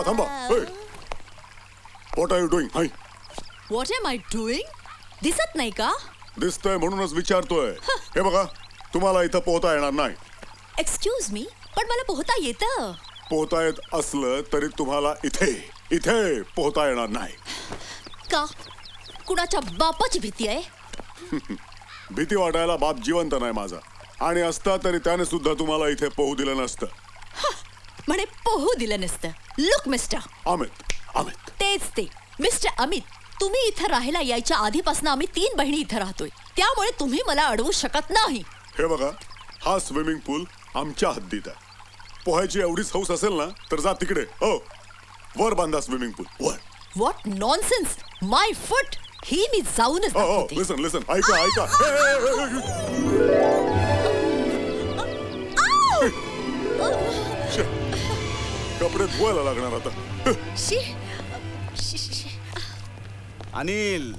थांबा. What are you doing? Hi, what am I doing? दिसत नाही का? दिसतंय म्हणूनच विचारतोय. हे बघा, तुम्हाला इथं पोहता येणार नाही. एक्सक्यूज मी, पण मला पोहता येतं. पोहता येत असलं तरी तुम्हाला इथे इथे पोहता येणार नाही. का? कुणाच्या बापाची भीती आहे? भीती वाटायला बाप जिवंत नाही माझा, आणि असता तरी त्याने सुद्धा तुम्हाला इथे पोहू दिलं नसतं. म्हणे पोहू दिलं नसतं. लुक मिस्टर अमित, तेच ते मिस्टर अमित. तुम्ही इथं राहायला यायच्या आधीपासून आम्ही 3 बहिणी इथं राहतोय, त्यामुळे तुम्ही मला अडवू शकत नाही. हे बघा, हा स्विमिंग पूल आमच्या हद्दीत आहे. पोहायची एवढीच हौस असेल ना तर जा तिकडे. हो, वर बांधा स्विमिंग पूल वर. What nonsense. My foot. ही मी जाऊनच दाखवते. लिसन, ऐका. कपडे धुवायला लागणार आता. अनिल,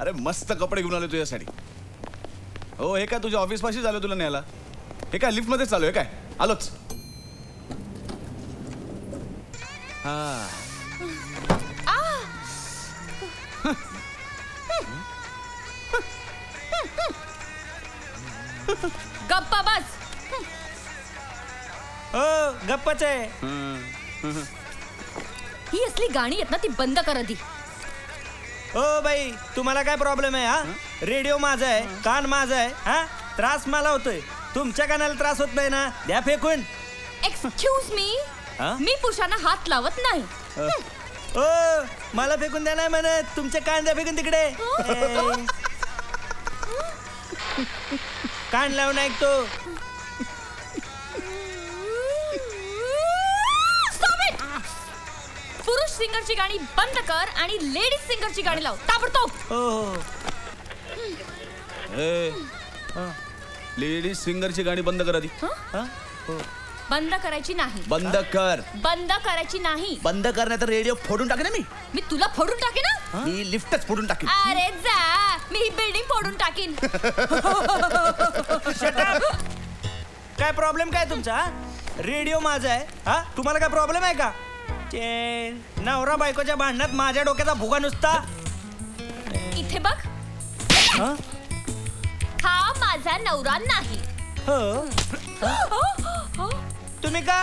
अरे मस्त कपडे घेऊन आले तुझ्यासाठी. हो, हे काय तुझ्या ऑफिस पाशी झालं तुला न्यायला? हे काय लिफ्ट मध्ये चालू आहे काय? आलोच. हा, गप्पा बस. हो, गप्पच आहे. ही असली गाणी आहेत ना, ती बंद कर आधी. हो बाई, तुम्हाला काय प्रॉब्लेम आहे? हा, रेडिओ माझा आहे, कान माझा आहे. हा, त्रास मला होतोय, तुमच्या कानाला त्रास होत नाही ना? द्या फेकून. एक्सक्यूज मी, हा? मी पुरुषांना हात लावत नाही. ओ, मला फेकून द्या नाही म्हणत, तुमचे कान द्या फेकून तिकडे. कान लावून ऐकतो. पुरुष सिंगरची गाणी बंद कर आणि लेडीज सिंगरची गाणी लाव ताबडतोब. हो, लेडीज सिंगरची गाणी बंद कर आधी. बंद करायची नाही. बंद कर. बंद करायची नाही. बंद कर, नाही तर रेडिओ फोडून टाकेन मी. मी तुला फोडून टाकेन ना. मी लिफ्टच फोडून टाकेन. अरे जा, मी ही बिल्डिंग फोडून टाकीन. काय प्रॉब्लेम काय तुमचा? रेडिओ माझा आहे. हा, तुम्हाला काय प्रॉब्लेम आहे का? ते नवरा बायकोच्या भांडणात माझ्या डोक्याचा भुगा नुसता. इथे बघ, हा माझा नवरा नाही. हो, तुम्ही का?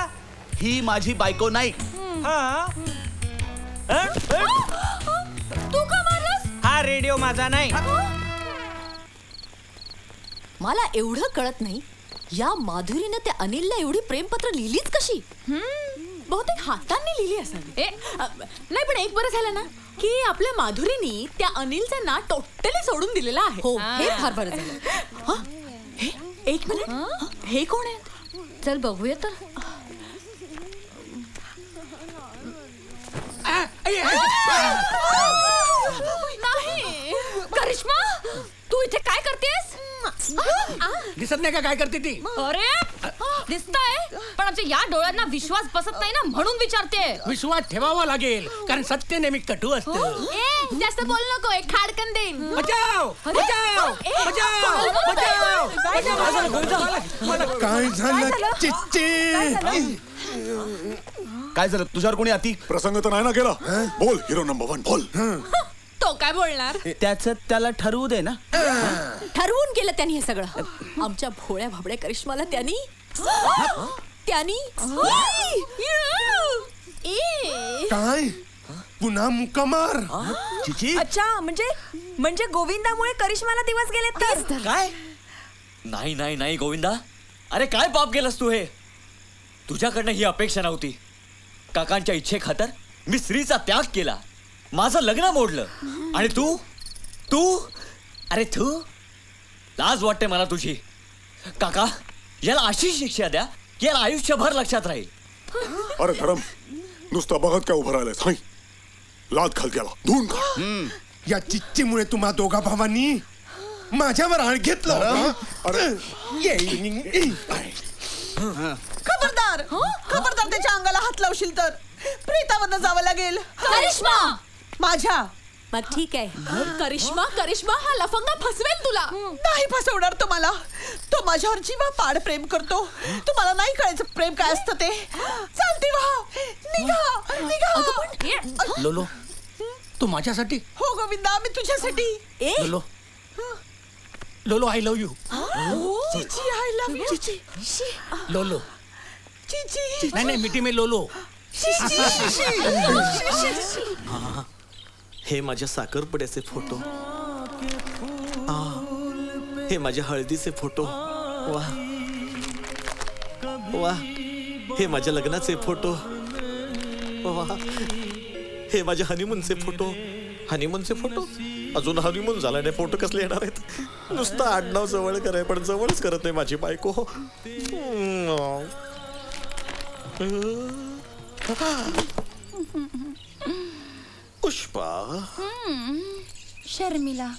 ही माझी बायको नाही. हा, तू का मारलास? हा रेडिओ माझा नाही. मला एवढं कळत नाही, या माधुरीनं त्या अनिलला एवढी प्रेमपत्र लिहिलीच कशी? बहुतेक हातांनी लिहिली असावी. नाही, पण एक बरं झालं ना की आपल्या माधुरीनी त्या अनिलचं नाव टोटली सोडून दिलेलं आहे. हो, हे फार बरं झालं. एक मिनिट, हे कोण आहे? चल बघूया तर. नाही, करिश्मा, तू इथे काय करतेस? दिसत नाही का काय करते ती? अरे दिसतंय, पण आमच्या या डोळ्यांना विश्वास बसत नाही ना, म्हणून विचारते. विश्वास ठेवावा लागेल, कारण सत्य नेहमी कटू असतं. जास्त बोल नको, एक खाडकन देईन. बचाव, बचाव, बचाव, बचाव. काय झालं चिच्ची? काय झालं? तुझ्यावर कोणी अति प्रसंग तर नाही ना केला? बोल हिरो नंबर 1, बोल. तो काय बोलणार? त्याचं त्याला ठरवू दे ना. ठरवून केलं त्यांनी हे सगळं. आमच्या भोळ्या भाबड्या करिश्माला त्यांनी काय पुन्हा मुक्कामार? चिची, अच्छा, म्हणजे गोविंदामुळे करिश्माला दिवस गेले तर? काय? नाही गोविंदा, अरे काय पाप केलंस तू? हे तुझ्याकडनं ही अपेक्षा नव्हती. काकांच्या इच्छेखातर मी स्त्रीचा त्याग केला, माझं लग्न मोडलं, आणि तू अरे तू, लाज वाटते मला तुझी. काका, याला अशी शिक्षा द्या की याला आयुष्यभर लक्षात राहील. अरे धरम, नुसतं बघत काय उभं राहिलंय? हाय, लाद खाल गेला, धुवून खा. या चिच्चीमुळे तुम्हा दोघा भावांनी माझ्यावर आळ घेतलं. अरे खबरदार, खबरदार, त्याच्या अंगाला हात लावशील तर प्रेतावरनं जावं लागेल. करिश्मा माझ्या. मग ठीक आहे. करिश्मा, हा लफंगा फसवेल तुला. नाही फसवणार तुम्हाला. तो माझ्यावर जीवापाड प्रेम करतो. तुम्हाला नाही कळायचं प्रेम काय असतं ते. चालते वा, निघा निघा. लोलो तू माझ्यासाठी. हो गोविंदा, मी तुझ्यासाठी. लोलो लोलो I love you. Chichi, I love you. लोलो. चिची. नाही मिठी में लोलो. हे माझ्या साखरपुड्याचे फोटो. हे माझ्या हळदीचे फोटो. वा वा. हे माझ्या लग्नाचे फोटो. वा. हे माझ्या हनीमूनचे फोटो. हनीमूनचे फोटो. अजून हनीमून झाला नाही, फोटो कसले येणार आहेत. नुसतं आडनाव जवळ कराय, पण जवळच करत नाही माझी बायको. पुष्पा. शर्मिला,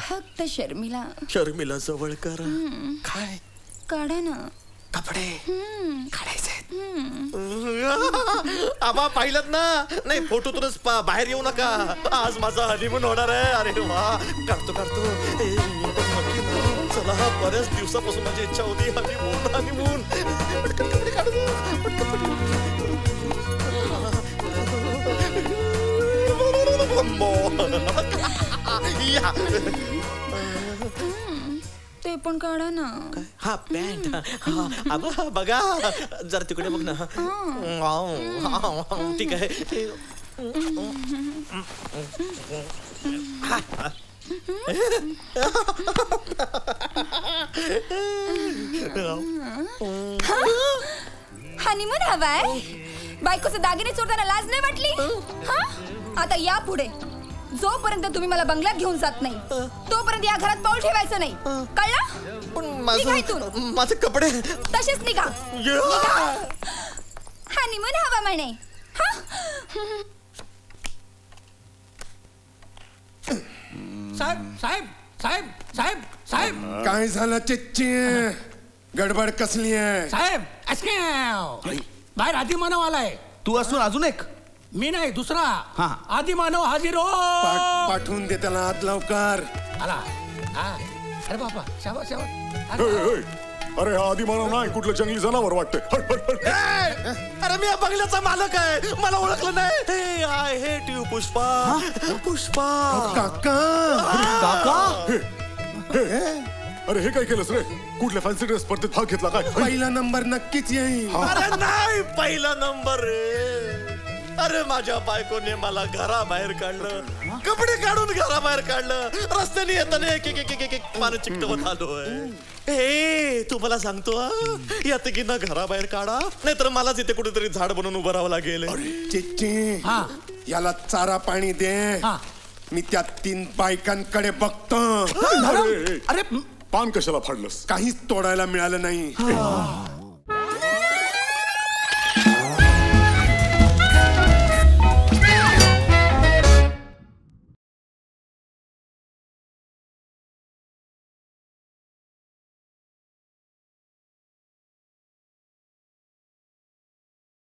फक्त शर्मिला. शर्मिला जवळ कर. काय काढा ना कपडे. काढायचे आबा, पाहिलं ना. नाही, फोटोतूनच बाहेर येऊ नका. आज माझा हनीमून होणार आहे. अरे वा, काढतो चला. बऱ्याच दिवसापासून माझी इच्छा होती हनीमून. ते पण काढा ना. हा, पॅन्ट. आबा बघा जरा तिकडे बघ ना. ठीक आहे. हनीमून हवाय? बायकोचे दागिने चोरताना लाज नाही वाटली? हा? आता या पुढे जोपर्यंत तुम्ही मला बंगल्यात घेऊन जात नाही तोपर्यंत या घरात पाऊल ठेवायचं नाही. कळलं? पण निघा इथून. माझे कपडे तसेच निघा. हनीमून हवा म्हणे. साहेब साहेब साहेब साहेब साहेब. काय झालं चिच्ची? गडबड कसली आहे? साहेब अस्क्याव. बाहेर आधी मानव आलाय. तू असून अजून एक. मी नाही, दुसरा. हा. आधी मानव हाजीर हो. पाठवून दे त्याला आत लवकर. आला. अरे बाबा, शाबास शाबास. अरे हा आधी मानव नाही, कुठलं जंगली जनावर वाटतंय. अरे मी या बंगल्याचा मालक आहे, मला ओळखलं नाही. I hate you Pushpa. Pushpa. काका. अरे हे काय केलंस रे? कुठल्या फॅन्सी ड्रेस स्पर्धेत भाग घेतला काय? पहिला नंबर नक्कीच येईल. अरे नाही, पहिला नंबर रे. अरे माझ्या बायकोने मला घराबाहेर काढलं, कपडे काढून घराबाहेर काढलं. रस्त्याने येताना एक पानं चिकटवत आलोय. हे तुम्हाला सांगतो, या तिघींना घराबाहेर काढा, नाहीतर मलाच इथे कुठेतरी झाड बनवून उभं राहावं लागेल. चिच्ची, याला चारा पाणी दे. मी त्या 3 बायकांकडे बघतो. अरे पान कशाला फाडलंस? काहीच तोडायला मिळालं नाही.